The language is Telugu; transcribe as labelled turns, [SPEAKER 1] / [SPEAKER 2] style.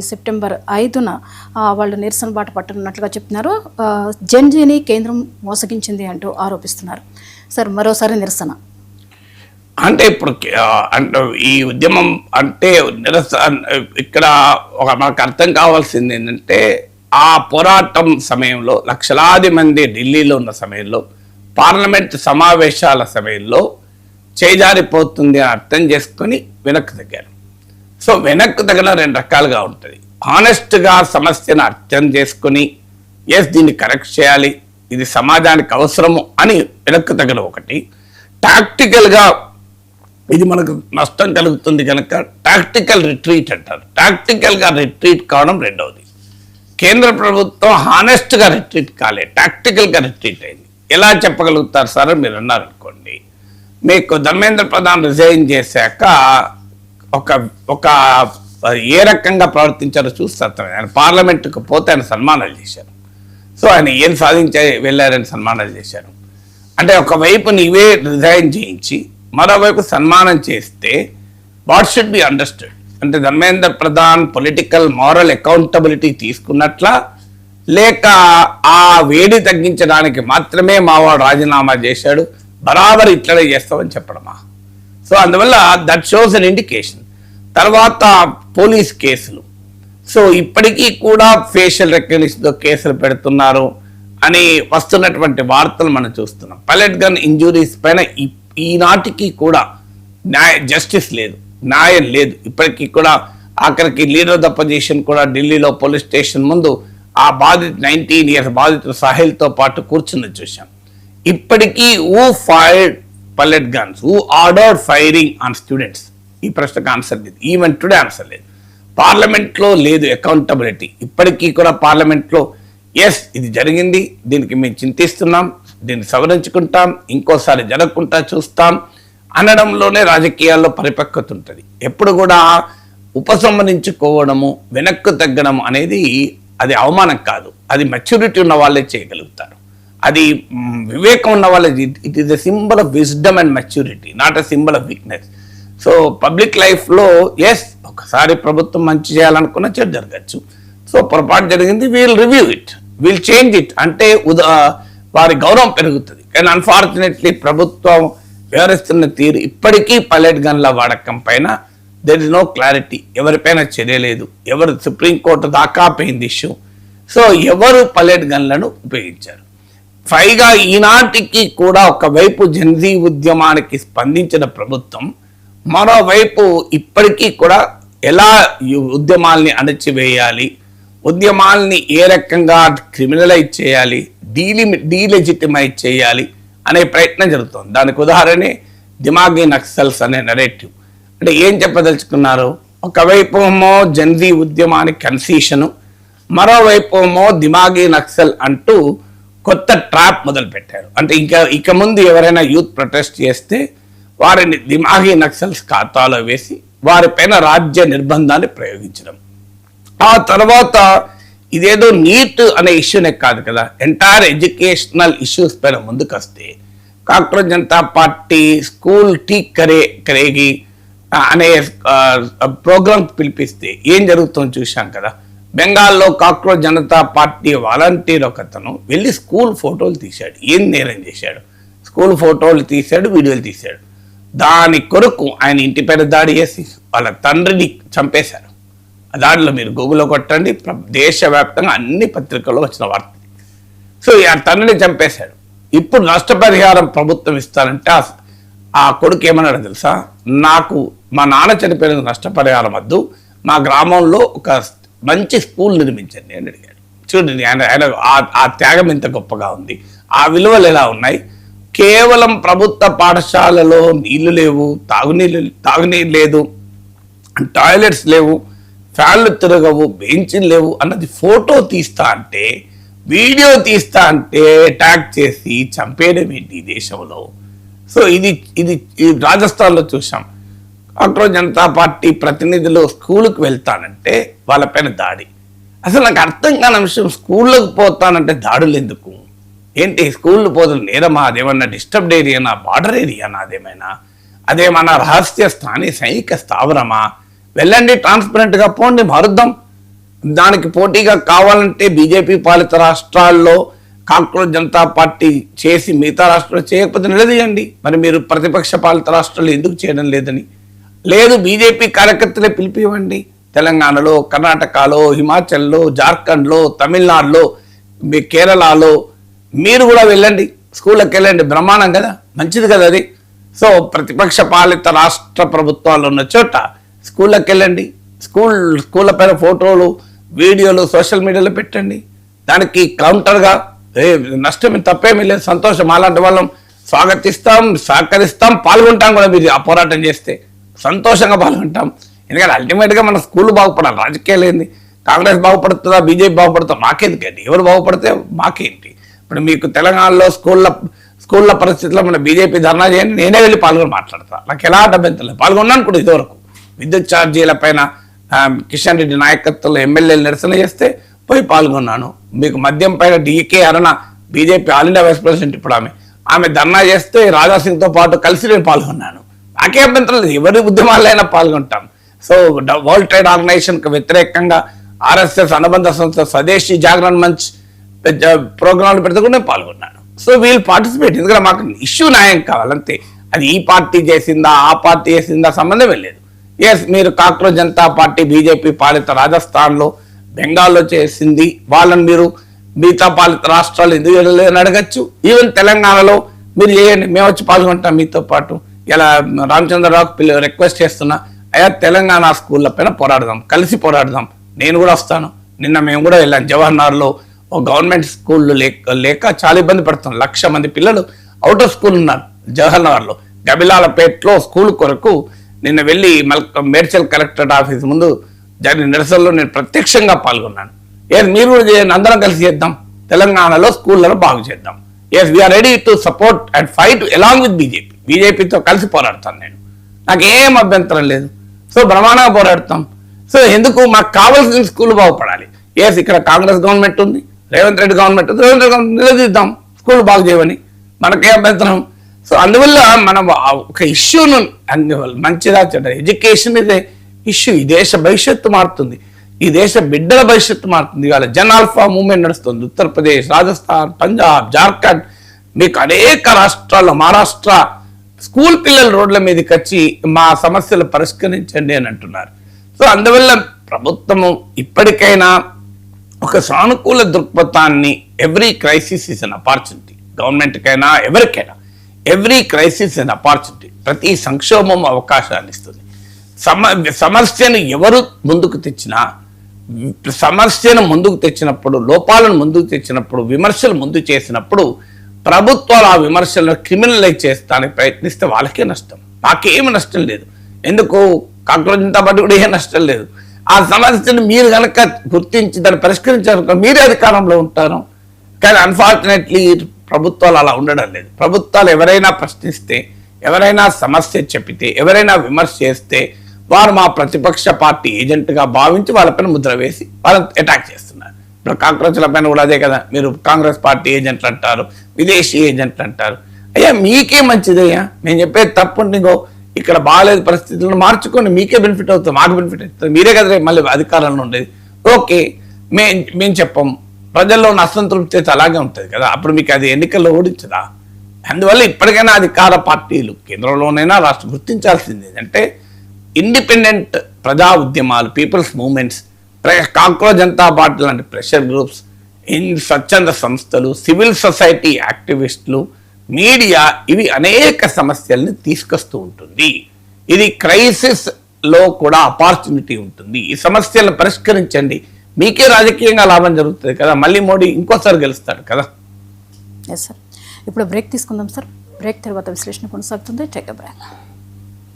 [SPEAKER 1] సెప్టెంబర్ 5న వాళ్ళు నిరసన బాట పట్టనున్నట్లుగా చెప్తున్నారు. జెన్జీని కేంద్రం మోసగించింది అంటూ ఆరోపిస్తున్నారు. సార్ మరోసారి నిరసన
[SPEAKER 2] అంటే ఇప్పుడు అంటే ఈ ఉద్యమం అంటే నిరసన ఇక్కడ మనకు అర్థం కావాల్సింది ఏంటంటే ఆ పోరాటం సమయంలో లక్షలాది మంది ఢిల్లీలో ఉన్న సమయంలో పార్లమెంట్ సమావేశాల సమయంలో చేజారిపోతుంది అని అర్థం చేసుకొని వెనక్కి తగ్గారు. సో వెనక్కి తగిన రెండు రకాలుగా ఉంటుంది. ఆనెస్ట్గా సమస్యను అర్థం చేసుకుని ఎస్ దీన్ని కరెక్ట్ చేయాలి, ఇది సమాజానికి అవసరము అని వెనక్కి తగిన ఒకటి. టాక్టికల్గా ఇది మనకు నష్టం కలుగుతుంది కనుక టాక్టికల్ రిట్రీట్ అంటారు. టాక్టికల్గా రిట్రీట్ కావడం రెండవది. కేంద్ర ప్రభుత్వం హానెస్ట్గా రిట్రీట్ కాలే, టాక్టికల్గా రిట్రీట్ అయింది. ఎలా చెప్పగలుగుతారు సార్ మీరు అన్నారు అనుకోండి, మీకు ధర్మేంద్ర ప్రధాన్ రిజైన్ చేశాక ఒక ఏ రకంగా ప్రవర్తించారో చూస్తారు. ఆయన పార్లమెంటుకు పోతే ఆయన సన్మానాలు చేశారు. సో ఆయన ఏం సాధించే వెళ్ళారని సన్మానాలు చేశారు. అంటే ఒకవైపు నీవే రిజైన్ చేయించి మరోవైపు సన్మానం చేస్తే వాట్ షుడ్ బి అండర్స్టూడ్ అంటే Dharmendra Pradhan political moral accountability తీసుకున్నట్లా, లేక ఆ వేడి తగ్గించడానికి మాత్రమే మావాడు రాజీనామా చేశాడు, బరాబర్ ఇట్లనే చేస్తామని చెప్పడమా? సో అందువల్ల దట్ షోస్ అన్ ఇండికేషన్. తర్వాత పోలీస్ కేసులు, సో ఇప్పటికీ కూడా ఫేషియల్ రెకగ్నిషన్తో కేసులు పెడుతున్నారు అని వస్తున్నటువంటి వార్తలు మనం చూస్తున్నాం. పైలట్ గన్ ఇంజురీస్ పైన ఈనాటికి కూడా జస్టిస్ లేదు, న్యాయం లేదు. ఇప్పటికీ కూడా ఆఖరికి లీడర్ ఆఫ్ ద పొజిషన్ కూడా ఢిల్లీలో పోలీస్ స్టేషన్ ముందు ఆ బాధిత 19 years బాధితుడు సాహిల్తో పాటు కూర్చుని చూశాం. ఇప్పటికీ who fired pilot guns, who ordered firing on students, ఈ ప్రశ్నకు ఆన్సర్ లేదు. ఈవెన్ టుడే ఆన్సర్ లేదు. పార్లమెంట్లో లేదు అకౌంటబిలిటీ. ఇప్పటికీ కూడా పార్లమెంట్లో ఎస్ ఇది జరిగింది, దీనికి మేము చింతిస్తున్నాం, దీన్ని సవరించుకుంటాం, ఇంకోసారి జరగకుండా చూస్తాం అనడంలోనే రాజకీయాల్లో పరిపక్వత ఉంటుంది. ఎప్పుడు కూడా ఉపసంహరించుకోవడము, వెనక్కు తగ్గడం అనేది అది అవమానం కాదు, అది మెచ్యూరిటీ ఉన్న వాళ్ళే చేయగలుగుతారు. అది వివేకం ఉన్న వాళ్ళే. It is a symbol of wisdom and maturity, not a symbol of weakness. So public లైఫ్లో ఎస్ ఒకసారి ప్రభుత్వం మంచి చేయాలనుకున్న చెడు జరగచ్చు. సో పొరపాటు జరిగింది, we'll review it, we'll change it అంటే వారి గౌరవం పెరుగుతుంది. కానీ అన్ఫార్చునేట్లీ ప్రభుత్వం వ్యవహరిస్తున్న తీరు ఇప్పటికీ పైలట్ గన్ల వాడకం పైన దెర్ ఇస్ నో క్లారిటీ. ఎవరిపైన చర్య లేదు. ఎవరు సుప్రీంకోర్టు దాకా పోయింది ఇష్యూ. సో ఎవరు పైలట్ గన్లను ఉపయోగించారు? పైగా ఈనాటికి కూడా ఒకవైపు జెన్జీ ఉద్యమానికి స్పందించిన ప్రభుత్వం, మరోవైపు ఇప్పటికీ కూడా ఎలా ఉద్యమాల్ని అణచివేయాలి, ఉద్యమాల్ని ఏ రకంగా క్రిమినలైజ్ చేయాలి, డీలెజిటిమైజ్ చేయాలి అనే ప్రయత్నం జరుగుతుంది. దానికి ఉదాహరణే దిమాగీ నక్సల్స్ అనే నెరేటివ్. అంటే ఏం చెప్పదలుచుకున్నారు? ఒకవైపు ఏమో జెన్జీ ఉద్యమానికి కన్సీషను, మరోవైపు ఏమో దిమాగీ నక్సల్ అంటూ కొత్త ట్రాప్ మొదలు పెట్టారు. అంటే ఇక ముందు ఎవరైనా యూత్ ప్రొటెస్ట్ చేస్తే వారిని దిమాగీ నక్సల్స్ ఖాతాలో వేసి వారిపైన రాజ్య నిర్బంధాన్ని ప్రయోగించడం. ఆ తర్వాత ఇదేదో నీట్ అనే ఇష్యూనే కాదు కదా, ఎంటైర్ ఎడ్యుకేషనల్ ఇష్యూస్ పైన ముందుకు వస్తే కాక్రోచ్ జనతా పార్టీ స్కూల్ టీ కరేగి అనే ప్రోగ్రామ్ పిలిపిస్తే ఏం జరుగుతుందో చూశాం కదా. బెంగాల్లో కాక్రోచ్ జనతా పార్టీ వాలంటీర్ ఒకతను వెళ్ళి స్కూల్ ఫోటోలు తీశాడు. ఏం నేరం చేశాడు? స్కూల్ ఫోటోలు తీశాడు, వీడియోలు తీశాడు. దాని కొరకు ఆయన ఇంటి పైన దాడి చేసి వాళ్ళ తండ్రిని చంపేశారు. ఆ దాడిలో మీరు గూగుల్లో కొట్టండి, దేశవ్యాప్తంగా అన్ని పత్రికల్లో వచ్చిన వార్త. సో ఆ తండ్రిని చంపేశాడు. ఇప్పుడు నష్టపరిహారం ప్రభుత్వం ఇస్తారంటే ఆ కొడుకు ఏమన్నాడు తెలుసా? నాకు మా నాన్న చనిపోయిన నష్టపరిహారం వద్దు, మా గ్రామంలో ఒక మంచి స్కూల్ నిర్మించండి అని అడిగాడు. చూడండి ఆయన ఆ త్యాగం ఎంత గొప్పగా ఉంది, ఆ విలువలు ఎలా ఉన్నాయి. కేవలం ప్రభుత్వ పాఠశాలలో నీళ్లు లేవు, తాగునీరు లేదు, టాయిలెట్స్ లేవు, ఫ్యాన్లు తిరగవు, బెంచ్లు లేవు అన్నది ఫోటో తీస్తా అంటే, వీడియో తీస్తా అంటే అటాక్ చేసి చంపేయడం ఏంటి ఈ దేశంలో? సో ఇది రాజస్థాన్లో చూసాం. కాక్రోచ్ జనతా పార్టీ ప్రతినిధులు స్కూల్కి వెళ్తానంటే వాళ్ళపైన దాడి. అసలు నాకు అర్థం కాని అంశం, స్కూళ్ళకు పోతానంటే దాడులు ఎందుకు? ఏంటి స్కూళ్ళు పోతున్న నేరమా? అదేమన్నా డిస్టర్బ్డ్ ఏరియానా, బార్డర్ ఏరియానా, అదేమన్నా రహస్య స్థానిక సైనిక స్థావరమా? వెళ్ళండి, ట్రాన్స్పరెంట్గా పోండి, మారుద్దాం. దానికి పోటీగా కావాలంటే బీజేపీ పాలిత రాష్ట్రాల్లో కాంగ్రెస్ జనతా పార్టీ చేసి మిగతా రాష్ట్రాలు చేయకపోతే నిలదీయండి. మరి మీరు ప్రతిపక్ష పాలిత రాష్ట్రాలు ఎందుకు చేయడం లేదని? లేదు, బీజేపీ కార్యకర్తలే పిలిపివ్వండి. తెలంగాణలో, కర్ణాటకలో, హిమాచల్లో, జార్ఖండ్లో, తమిళనాడులో, మీ కేరళలో మీరు కూడా వెళ్ళండి, స్కూళ్ళకి వెళ్ళండి. బ్రహ్మాండం కదా, మంచిది కదా అది. సో ప్రతిపక్ష పాలిత రాష్ట్ర ప్రభుత్వాలు ఉన్న చోట స్కూళ్ళకి వెళ్ళండి, స్కూళ్ళ పైన ఫోటోలు, వీడియోలు సోషల్ మీడియాలో పెట్టండి. దానికి కౌంటర్గా నష్టం తప్పేమీ లేదు, సంతోషం. అలాంటి వాళ్ళం స్వాగతిస్తాం, సహకరిస్తాం, పాల్గొంటాం కూడా. మీరు ఆ పోరాటం చేస్తే సంతోషంగా పాల్గొంటాం. ఎందుకంటే అల్టిమేట్గా మన స్కూళ్ళు బాగుపడాలి. రాజకీయాలు ఏంది, కాంగ్రెస్ బాగుపడుతుందా, బీజేపీ బాగుపడుతుందా మాకేందుకండి, ఎవరు బాగుపడితే మాకేంటి. ఇప్పుడు మీకు తెలంగాణలో స్కూళ్ళ పరిస్థితుల్లో మన బీజేపీ ధర్నా చేయండి, నేనే వెళ్ళి పాల్గొని మాట్లాడతా. నాకు ఎలా అడ్డంతలేదు, పాల్గొన్నాను కూడా ఇదివరకు. విద్యుత్ ఛార్జీల పైన కిషన్ రెడ్డి నాయకత్వంలో ఎమ్మెల్యేలు నిరసన చేస్తే పోయి పాల్గొన్నాను. మీకు మద్యం పైన DK Aruna BJP all India vice president, ఇప్పుడు ఆమె ధర్నా చేస్తే రాజాసింగ్తో పాటు కలిసి నేను పాల్గొన్నాను. నాకే అభ్యంతరం లేదు, ఎవరి ఉద్యమాలైనా పాల్గొంటాం. సో వరల్డ్ ట్రేడ్ ఆర్గనైజేషన్కి వ్యతిరేకంగా ఆర్ఎస్ఎస్ అనుబంధ సంస్థ స్వదేశీ జాగరణ మంచ్ ప్రోగ్రాంలు పెడితే కూడా నేను పాల్గొన్నాను. సో వీళ్ళు పార్టిసిపేట్, ఎందుకంటే మాకు ఇష్యూ న్యాయం కావాలంతే. అది ఈ పార్టీ చేసిందా, ఆ పార్టీ చేసిందా సంబంధం లేదు. ఎస్, మీరు కాంగ్రెస్ జనతా పార్టీ బీజేపీ పాలిత రాజస్థాన్లో, బెంగాల్లో చేసింది, వాళ్ళని మీరు మిగతా పాలిత రాష్ట్రాలు ఎందుకు వెళ్ళలేదని అడగచ్చు. ఈవెన్ తెలంగాణలో మీరు చేయండి, మేము వచ్చి పాల్గొంటాం మీతో పాటు. ఇలా రామచంద్రరావుకి రిక్వెస్ట్ చేస్తున్నా, అయ్యా తెలంగాణ స్కూళ్ళ పైన పోరాడదాం, కలిసి పోరాడదాం. నేను కూడా వస్తాను. నిన్న మేము కూడా వెళ్ళాం. జవహర్నగర్లో ఒక గవర్నమెంట్ స్కూళ్ళు లేక చాలా ఇబ్బంది పడుతున్నాం. 1,00,000 మంది పిల్లలు అవుట్ ఆఫ్ స్కూల్ ఉన్నారు జవహర్నగర్లో. గబిలాలపేటలో స్కూల్ కొరకు నిన్న వెళ్ళి మేడ్చల్ కలెక్టరేట్ ఆఫీస్ ముందు జరిగిన నిరసనలో నేను ప్రత్యక్షంగా పాల్గొన్నాను. ఎస్, మీరు కూడా చేయండి, అందరం కలిసి చేద్దాం, తెలంగాణలో స్కూళ్ళను బాగు చేద్దాం. Yes, we are ready to support and fight along with BJP. బీజేపీతో కలిసి పోరాడతాను నేను, నాకేం అభ్యంతరం లేదు. సో బ్రహ్మాండంగా పోరాడతాం. సో ఎందుకు, మాకు కావాల్సిన స్కూల్ బాగుపడాలి. ఎస్, ఇక్కడ కాంగ్రెస్ గవర్నమెంట్ ఉంది, రేవంత్ రెడ్డి గవర్నమెంట్ ఉంది, రేవంత్ రెడ్డి గవర్నమెంట్ నిలదీద్దాం, స్కూల్ బాగు చేయమని. మనకే అభ్యంతరం. సో అందువల్ల మనం ఒక ఇష్యూను మంచిదా చెడ్డ, ఎడ్యుకేషన్ ఇదే ఇష్యూ. ఈ దేశ భవిష్యత్తు మారుతుంది, ఈ దేశ బిడ్డల భవిష్యత్తు మారుతుంది. ఇవాళ జన్ ఆల్ఫా మూవ్మెంట్ నడుస్తుంది. ఉత్తరప్రదేశ్, రాజస్థాన్, పంజాబ్, జార్ఖండ్, మీకు అనేక రాష్ట్రాల్లో, మహారాష్ట్ర స్కూల్ పిల్లలు రోడ్ల మీదకి వచ్చి మా సమస్యలు పరిష్కరించండి అని అంటున్నారు. సో అందువల్ల ప్రభుత్వము ఇప్పటికైనా ఒక సానుకూల దృక్పథాన్ని, every crisis is an opportunity. గవర్నమెంట్కైనా ఎవరికైనా ఎవ్రీ క్రైసిస్ అన్ ఆపర్చునిటీ. ప్రతి సంక్షోభం అవకాశాన్ని ఇస్తుంది. సమస్యను ఎవరు ముందుకు తెచ్చినా, సమస్యను ముందుకు తెచ్చినప్పుడు, లోపాలను ముందుకు తెచ్చినప్పుడు, విమర్శలు ముందు చేసినప్పుడు ప్రభుత్వాలు ఆ విమర్శలను క్రిమినలైజ్ చేస్తానికి ప్రయత్నిస్తే వాళ్ళకే నష్టం, మాకేమి నష్టం లేదు. ఎందుకు, కాంగ్రెస్ జనతా పార్టీ కూడా ఏం నష్టం లేదు. ఆ సమస్యను మీరు కనుక గుర్తించి దాన్ని పరిష్కరించారు, మీరే అధికారంలో ఉంటారు. కానీ అన్ఫార్చునేట్లీ ప్రభుత్వాలు అలా ఉండడం లేదు. ప్రభుత్వాలు ఎవరైనా ప్రశ్నిస్తే, ఎవరైనా సమస్య చెప్పితే, ఎవరైనా విమర్శ చేస్తే వారు మా ప్రతిపక్ష పార్టీ ఏజెంట్గా భావించి వాళ్ళపైన ముద్ర వేసి వాళ్ళని అటాక్ చేస్తున్నారు. ఇప్పుడు కాంగ్రెస్ల పైన కూడా అదే కదా, మీరు కాంగ్రెస్ పార్టీ ఏజెంట్లు అంటారు, విదేశీ ఏజెంట్లు అంటారు. అయ్యా మీకే మంచిదయ్యా, మేము చెప్పేది తప్పుండిగో, ఇక్కడ బాగాలేదు పరిస్థితులను మార్చుకొని మీకే బెనిఫిట్ అవుతుంది, మాకు బెనిఫిట్ అవుతుంది. మీరే కదా రేపు మళ్ళీ అధికారంలో ఉండేది. ఓకే, మేము చెప్పాం, ప్రజల్లో ఉన్న అసంతృప్తి అయితే అలాగే ఉంటుంది కదా, అప్పుడు మీకు అది ఎన్నికల్లో ఓడించదా? అందువల్ల ఇప్పటికైనా అధికార పార్టీలు కేంద్రంలోనైనా రాష్ట్రం గుర్తించాల్సింది ఏంటంటే, ఇండిపెండెంట్ ప్రజా ఉద్యమాలు, people's movements, Congress Janata party లాంటి ప్రెషర్ గ్రూప్స్, స్వచ్ఛంద సంస్థలు, సివిల్ సొసైటీ యాక్టివిస్టులు, మీడియా, ఇవి అనేక సమస్యల్ని తీసుకొస్తూ ఉంటుంది. ఇది క్రైసిస్ లో కూడా ఆపర్చునిటీ ఉంటుంది. ఈ సమస్యలను పరిష్కరించండి, మీకే రాజకీయంగా లాభం జరుగుతుంది కదా, మళ్ళీ మోడీ ఇంకోసారి గెలుస్తాడు కదా.
[SPEAKER 1] ఎస్ సార్, ఇప్పుడు బ్రేక్ తీసుకుందాం సార్. బ్రేక్ తర్వాత విశ్లేషణ కొనసాగుతుంది. Take a break.